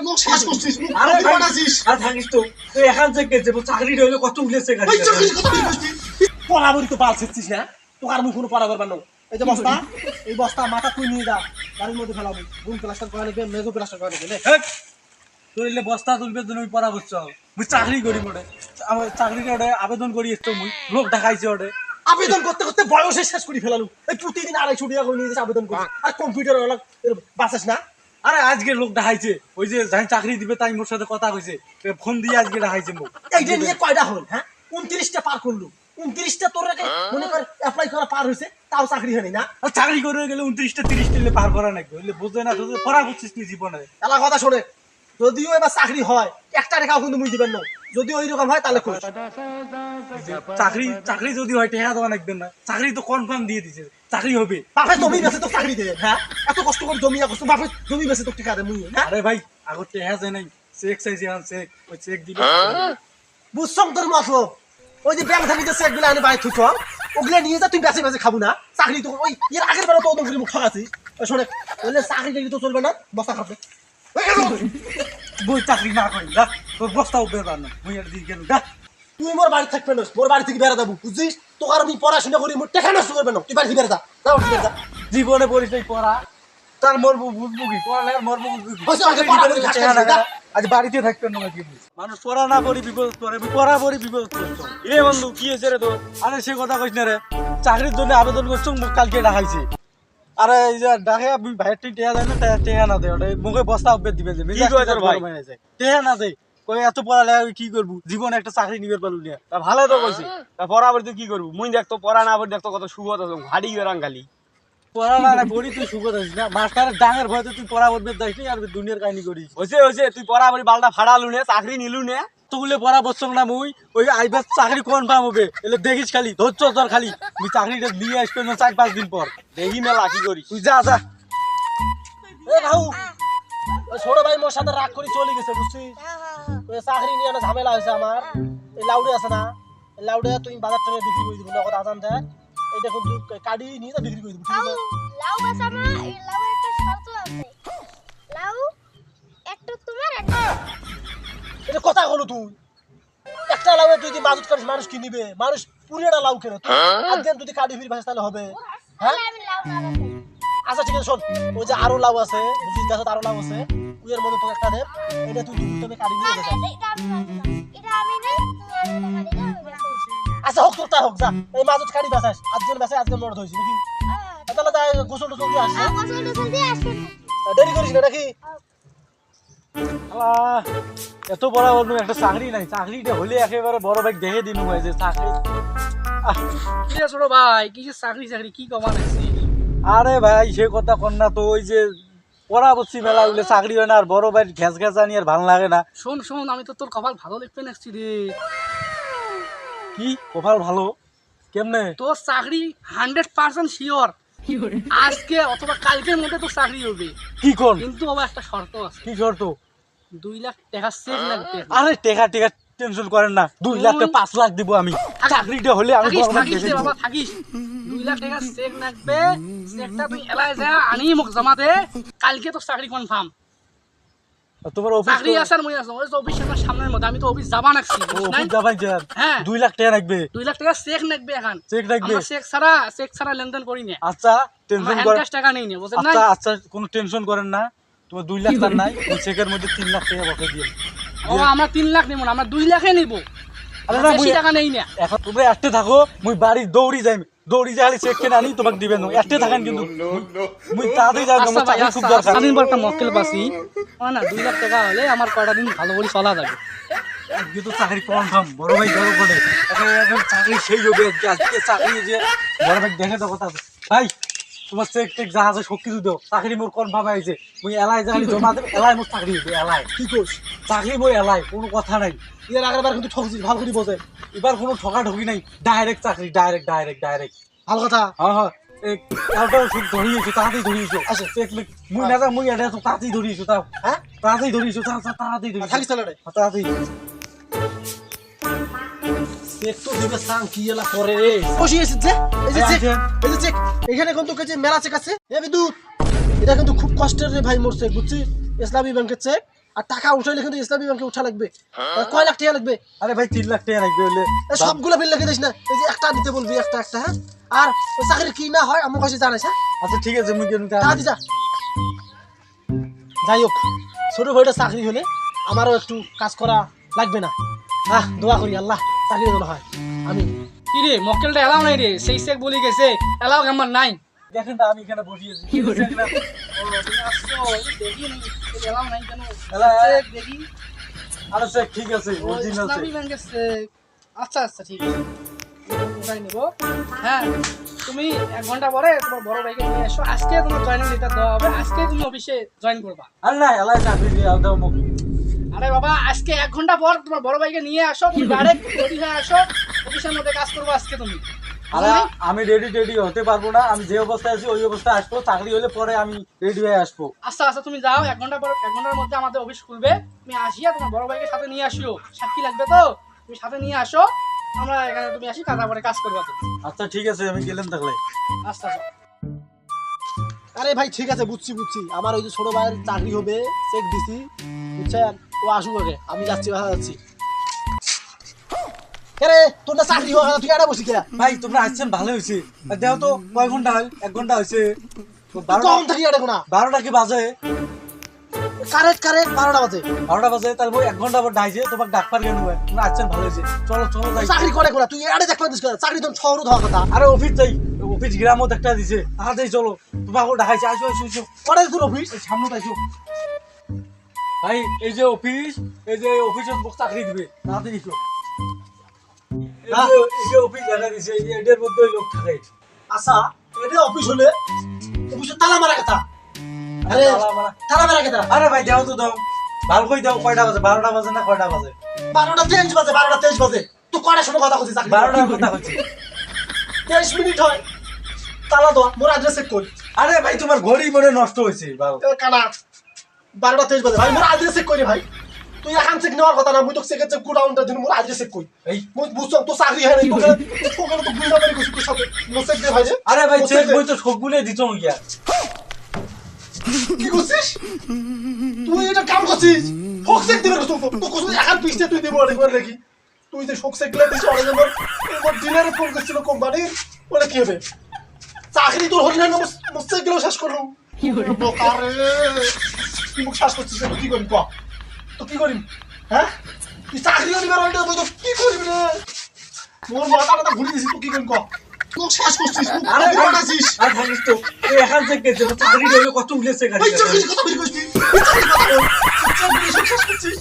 মুখ শ্বাস করছিস আরে তুই ভাই, বানাছিস আর থাকিস তো তুই এখান থেকে যাবো চাকরিটা হইলে কত উঠেছে গাড়ি ওই চাকরি কত কি করছিস পড়াবরি তো পালছিস না তোর মুখ কোনো পড়া করবার না এই যে বস্তা এই বস্তা মাথা তুই নিয়ে যা গাড়ির মধ্যে ফেলাবো গুম প্লাস্টার করে নেবে মেজো প্লাস্টার করে নেবে তোর এলে বস্তা তুলবে জন্য আমি পড়া বুঝছ মুই চাকরি করি মোটে আমার চাকরিটা ওটা আবেদন করি এসছো মুই লোক ঢাকাইছে ওটা আবেদন করতে করতে বয়সে শেষ করে ফেলালু এই প্রতিদিন 250 টাকা করে নিয়ে যাস আবেদন করিস আর কম্পিউটার ওলা বাঁচাস না আরে আজকে লোক ঢাকাইছে ওই যে যাই চাকরি দিবে তাই মোর সাথে কথা কইছে ফোন দিয়ে আজকে ঢাকাইছে মুখ এইটা নিয়ে কয়টা হল হ্যাঁ 29টা পার করলু 29টা তোর আগে মনে কর অ্যাপ্লাই করা পার হইছে তাও চাকরি হয়নি না আর চাকরি করে গেলে 29টা 30টা পার করা নাকি হইলে বুঝবে না তুই পড়া করছিস তুই জীবনে এলা কথা শোনে যদিও এবার চাকরি হয় একটা টাকাও কিন্তু মুই দিবেন না যদি ওই রকম হয় তাহলে কই চাকরি চাকরি যদি হয় টেহা দেওয়া লাগবেন না চাকরি তো কনফার্ম দিয়ে দিছে চাকরি হবে বাপে জমি বেছে তো চাকরি দে হ্যাঁ এত কষ্ট করে জমি করছো বাপে জমি বেছে তো টাকা দে মুই হ্যাঁ আরে ভাই আগর টেহা যায় নাই চেক চাইছে আন চেক ওই চেক দিবে বুঝছম তোর মতলব ওই যে ব্যাংক থেকে যে চেকগুলো আনে বাইরে থুইছ ওগুলা নিয়ে যা তুই বেছে বেছে খাবো না চাকরি তো ওই এর আগের বেলা তো ওদের করে মুখ ঠকাছিস শোনে বললে চাকরি টাকরি তো চলবে না বস্তা খাবে বই চাকরি না করি দা তোর বস্তা উঠবে না মুই আর দিয়ে গেল দা তুই মোর বাড়ি থাকবে না মোর বাড়ি থেকে বেড়া যাবো বুঝছিস তোর আমি পড়াশোনা করি মোর টাকা নষ্ট করবে না তুই বাড়ি থেকে বেড়া যা না উঠে বেড়া যা জীবনে পরিচয় পড়া তার মরবো বুঝবো কি পড়ালে মরবো বুঝবো কি হইছে, আগে পড়া করে খাস, খাস, যা। আজ বাড়িতে থাকতেন না কি মানুষ পড়া না পড়ি বিপদ করে পড়া পড়ি বিপদ করছো এ বন্ধু কি হয়েছে রে তোর? আরে সে কথা কইস না রে চাকরির জন্য আবেদন করছো মুখ কালকে ডাকাইছে আরে এই যে ডাকে আমি ভাইয়ের ঠিক টেহা দেয় না টেহা না দেয় ওটা মুখে বস্তা উঠবে দিবে যে কি কয় তোর ভাই? টেহা না দেয় কই এত পড়ালে কি করবো জীবনে একটা চাকরি নিবে পারলু না তা ভালো তো কইছে তা পড়া পড়ি তুই কি করবি মুই দেখতো পড়া না পড়ি দেখতো কত সুগত আছে হাড়ি গেরাং খালি পড়া না পড়ি তুই সুখত আছিস না মাস্টারের ডাঙের ভয়তে তুই পড়া বলবে যাইস আর দুনিয়ার কাহিনী করিস হইছে তুই পড়া পড়ি বালটা ফাড়ালু নে চাকরি নিলু নে তুলে পড়া বসছ না মুই ওই আইবার চাকরি কনফার্ম হবে এলে দেখিস খালি ধৈর্য ধর খালি তুই চাকরিটা নিয়ে আসবে না 4-5 দিন পর দেখি মেলা কি করিস তুই যা যা এ ভাউ ওই ছোট ভাই মোর সাথে রাগ করে চলে গেছে বুঝছিস ওই চাকরি নিয়ে অনেক ঝামেলা হয়েছে আমার এই লাউডে আছে না এই লাউডে তুই বাজার থেকে বিক্রি করে দিবি নগদ আজান দেয় এইটা কিন্তু কাটি নিয়ে যা বিক্রি করে দিবি ঠিক আছে লাউ বাসামা এই লাউ একটা শর্ত আছে লাউ একটা তোমার একটা এটা কথা হলো তুই একটা লাউ তুই যদি মাজুত করিস মানুষ কি নিবে মানুষ পুরিটা লাউ কেন তুই আজকে যদি কাটি ফিরি ভাস তাহলে হবে হ্যাঁ আমি লাউ খাবো আচ্ছা ঠিক আছে শোন ওই যে আরো লাউ আছে বুঝিস গাছত আরো লাউ আছে উইয়ের মধ্যে তোকে একটা দে এটা তুই তুমি কাটি নিয়ে যা এটা আমি নেই তুমি আমি টাকা দিলে আচ্ছা হোক তোরটা হোক যা এই মাজুত কাটি বাসাস আজকের বাসায় আজকে লড় হইছে নাকি তাহলে তাই গোসল টোসল দিয়ে আসছে কসলটা জলদি আসুন দেরি করিস না নাকি আল্লাহ এত বড় বড় একটা চাকরি নাই চাকরিটা হলে একেবারে বড় ভাই দেখে দিনু ভাই যে চাকরি কি রে ছোট ভাই কিসের চাকরি চাকরি কি কমান আছে আরে ভাই সে কথা কর না তো ওই যে পড়া বসছি মেলা হইলে চাকরি হয় না আর বড় ভাই ঘ্যাস ঘ্যাসানি আর ভালো লাগে না শোন শোন আমি তো তোর কপাল ভালো লিখতে নাকছি রে কি কপাল ভালো কেমনে তোর চাকরি 100% শিওর আজকে অথবা কালকের মধ্যে তোর চাকরি হবে কি কোন কিন্তু আবার একটা শর্ত আছে কি শর্ত 2 লাখ টাকা চেক লাগবে আরে টেকা টেকা টেনশন করেন না 2 লাখ 5 লাখ দিব আমি চাকরিটা হলে আমি থাকিস বড় ভাই থাকিস দেখে রে দিব। বাবা থাকিস 2 লাখ টাকা চেক লাগবে চেকটা তুই এলাই যা আনি মোক জমা দে কালকে তোর চাকরি কনফার্ম আর তোমার অফিস চাকরি আসার মই আছে ওই তো অফিস আমার সামনের মধ্যে আমি তো অফিস যাবা নাকছি অফিস যাবাই যান হ্যাঁ 2 লাখ টাকা লাগবে 2 লাখ টাকা চেক লাগবে এখন চেক লাগবে আমরা চেক ছাড়া লেনদেন করি না আচ্ছা আমরা টেনশন করেন হ্যান্ডক্যাশ টাকা নেই না বুঝছেন না আচ্ছা আচ্ছা কোনো টেনশন করেন না তোমার 2 লাখ টাকা নাই ওই চেকের মধ্যে 3 লাখ টাকা বকে দিন ও আমরা 3 লাখ নেব না আমরা 2 লাখে নেব আরে না বেশি টাকা নেই না এখন তোমরা একটে থাকো মুই বাড়ি দৌড়ি যাই দৌড়ি যাই খালি চেক কেনে আনি তোমাকে দিবেন না একটে থাকেন কিন্তু মুই তাড়াতাড়ি যাই আচ্ছা আমার ভাই চাকরি খুব দরকার স্বাধীন বড় একটা মক্কেল পাছি না 2 লাখ টাকা হলে আমার কয়টা দিন ভালো করে চলা যাবে আজকে তো চাকরি কনফার্ম বড় ভাই জড়ো করে এখন চাকরি সেই হবে আজকে চাকরি যে বড় ভাই দেখে তো কথা আছে ভাই তোমার চেক টেক যা আছে সব কিছু দাও চাকরি মোর কনফার্ম হয়েছে মুই এলাই যা খালি জমা দেব এলাই মোর চাকরি হবে এলাই কি করছ চাকরি মই এলাই কোনো কথা নাই এর আগের বার কিন্তু ঠকছিস ভালো করে বোঝে এবার কোনো ঠকা ঠকি নাই ডাইরেক্ট চাকরি ডাইরেক্ট ভালো কথা হ্যাঁ হ্যাঁ এটাও শুধু ধরিয়েছো তাড়াতাড়ি ধরিয়েছো আচ্ছা চেক মুই না যা মুই এটা তো তাড়াতাড়ি ধরিয়েছো তাও হ্যাঁ তাড়াতাড়ি ধরিয়েছো তাড়াতাড়ি ধরিয়েছো থাকিস তাহলে তাড়াতাড়ি চেক তো দিবে সাং কি এলা করে রে বসি এসে যে এই যে চেক এই যে চেক এখানে কোন তো কাছে মেলা চেক আছে এ বিদ্যুৎ এটা কিন্তু খুব কষ্টের রে ভাই মোর চেক বুঝছিস ইসলামী ব্যাংকের চেক আর টাকা উঠাইলে কিন্তু ইসলামী ব্যাংকে উঠা লাগবে। কয় লাখ টাকা লাগবে? আরে ভাই 3 লাখ টাকা লাগবে হলে এই সবগুলো বিল লিখে দিস না, এই যে একটা দিতে বলবি, একটা একটা, হ্যাঁ? আর ওই চাকরির কি না হয় আমার কাছে জানাইস, হ্যাঁ? আচ্ছা ঠিক আছে মুই কেন টাকা দিস। যাই হোক, ছোট ভাইটা চাকরি হলে আমারও একটু কাজ করা লাগবে না। হ্যাঁ, দোয়া করি আল্লাহ চাকরি যেন হয়। আমি কি রে মক্কেলটা এলাও নাই রে, সেই চেক বলি গেছে এলাও আমার নাই। দেখেন না আমি এখানে বসিয়েছি ও, তুমি আসছো, দেখি নি, এলাও নাই কেন? এলা- চেক দেখি। আরে স্যার ঠিক আছে ও, অরিজিনাল ইসলামী ব্যাংকের চেক। আচ্ছা আচ্ছা ঠিক আছে, ওটাই নিবো। হ্যাঁ, তুমি 1 ঘন্টা পরে তোমার বড় ভাইকে নিয়ে এসো, আজকে তোমার জয়েনিং লেটার দেওয়া হবে, আজকে তুমি অফিসে জয়েন করবা। আর না এলাই চাকরি দিয়ে দাও মুখ। আরে বাবা, আজকে 1 ঘন্টা পর তোমার বড় ভাইকে নিয়ে আসো, তুমি ডাইরেক্ট রেডি হয়ে আসো, অফিসের মধ্যে কাজ করবো আজকে তুমি। আরে আমি রেডি হতে পারবো না, আমি যে অবস্থায় আছি ওই অবস্থায় আসবো, চাকরি হলে পরে আমি রেডি হয়ে আসবো। আচ্ছা আচ্ছা, তুমি যাও, 1 ঘন্টা পর, 1 ঘন্টার মধ্যে আমাদের অফিস খুলবে, তুমি আসিয়া তোমার বড় ভাইকে সাথে নিয়ে আসিও, সাক্ষী লাগবে তো, তুমি সাথে নিয়ে আসো, আমরা এখানে তুমি আসি, তারপরে কাজ করবা তুমি। আচ্ছা ঠিক আছে আমি গেলাম তাহলে। আচ্ছা আচ্ছা। আরে ভাই ঠিক আছে, বুঝছি আমার ওই যে ছোট ভাইয়ের চাকরি হবে, চেক দিছি, বুঝছেন? ও আসুক আগে, আমি যাচ্ছি, বাসা যাচ্ছি। আরে তোর না চাকরি হওয়া তুই এটা বসি কে? ভাই তোমরা আসছেন ভালো হয়েছে। আর দেখো তো কয় ঘন্টা হয়? 1 ঘন্টা হয়েছে। তো 12টা কম থাকি এটা কোনা 12টা কি বাজে? কারেক্ট 12টা বাজে। 12টা বাজে, তারপর 1 ঘন্টা পর ডাইছে তোমাকে ডাক্তার কেন হয়? তোমরা আসছেন ভালো হয়েছে, চলো চলো যাই। চাকরি করে কোনা তুই এটা দেখবা দিস চাকরি তো শহর হওয়ার কথা। আরে অফিস যাই, অফিস গ্রামও একটা দিছে, তাড়াতাড়ি চলো, তোমাকে ডাকাইছে, আসো আসো আসো। করে তোর অফিস এই সামনে আসো ভাই, এই যে অফিস, এই যে অফিসের বুক চাকরি দিবে, তাড়াতাড়ি এসো। এই যে অফিস দেখা দিছে, এই যে এটার মধ্যে ওই লোক থাকে। আচ্ছা এটা অফিস হলে অফিসে তালা মারা কথা। আরে তালা মারা। তালা মারা কথা। আরে ভাই দাও তো দাও, ভালো করে দাও। কয়টা বাজে? 12টা বাজে না কয়টা বাজে? 12টা 23 বাজে, 12টা 23 বাজে। তুই কয়টার সময় কথা কইছিস? চাকরি 12টার কথা হচ্ছে। 23 মিনিট হয়। তালা দাও, মোর অ্যাড্রেস চেক কর। আরে ভাই তোমার ঘড়ি মনে নষ্ট হয়েছে বাবু। এ কানা 12টা 23 বাজে ভাই, মোর অ্যাড্রেস চেক করি ভাই। তুই এখন চেক নেওয়ার কথা না, মুই তো চেকের চেক গোডাউনটা দিন, মোর অ্যাড্রেস চেক কই। এই মুই বুঝছম তো চাকরি হয় নাই, তোকে তো বুঝা পারি কইছিস তোর সাথে। মোর চেক দে ভাই যে। আরে ভাই মোর চেক দে। বই তো সবগুলো দিত গিয়া। কি করছিস তুই? এটা কাম করছিস? ফোক চেক দিবে তো তো কইছিস এখন পিছতে তুই দেব একবার দেখি। তুই যে ফোক চেক গুলো দিছিস অনেক নম্বর মোর ডিলারে ফোন করছিল কোম্পানির, বলে কি হবে? চাকরি তোর হল না, মোর চেক গুলো শেষ করলু। কি হলো বোকারে? তুই মুখ শেষ করছিস, তুই কি করবি ক? তো কি করিম? হ্যাঁ তুই চাকরি করিবার হইলে তো কি করবি রে? মোর মাথাটা ঘুরে দিছিস, তুই কি করবি ক? মুখ শেষ করছিস, মুখ আরে কি ভাই করেছিস? আর থাকিস তো, এই এখন চেক গেছে, চাকরি হইলে কত উঠেছে গাড়ি। তুই চাকরি কথা বের করছিস? তুই চাকরি কথা বল। তুই চাকরি সব শেষ করছিস?